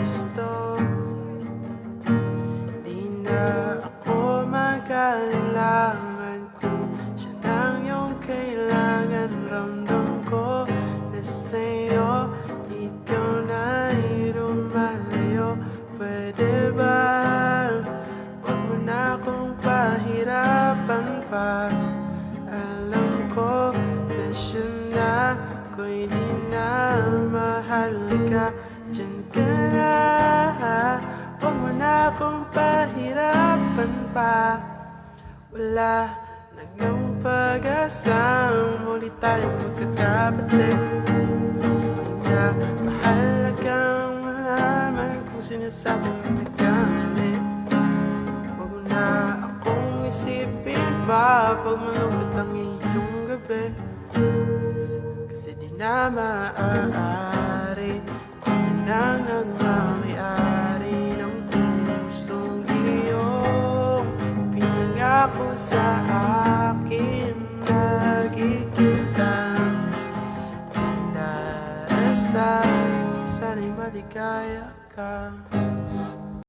gusto. Di na ako mag-alinlangan kung siya lang yung kailangan. Ramdam ko na sa'yo, ikaw na'y lumalayo. Pwede ba huwag mo na akong pahirapan pa? Alam ko na siya na, ako'y di na mahal ka. Diyan ka na, huwag mo na akong pahirapan pa. Wala na ngang pag-asa, muli tayong magkakapatid. Di na mahalagang malaman kung sinasabi mo nagkamali. Huwag mo na akong isipin pa pag malungkot ang iyong gabi. Kasi di na maaari, ako na nagmamayari ng pusong iyong pinangako sa akin. Nakikita ang darasal, sana'y maligaya ka.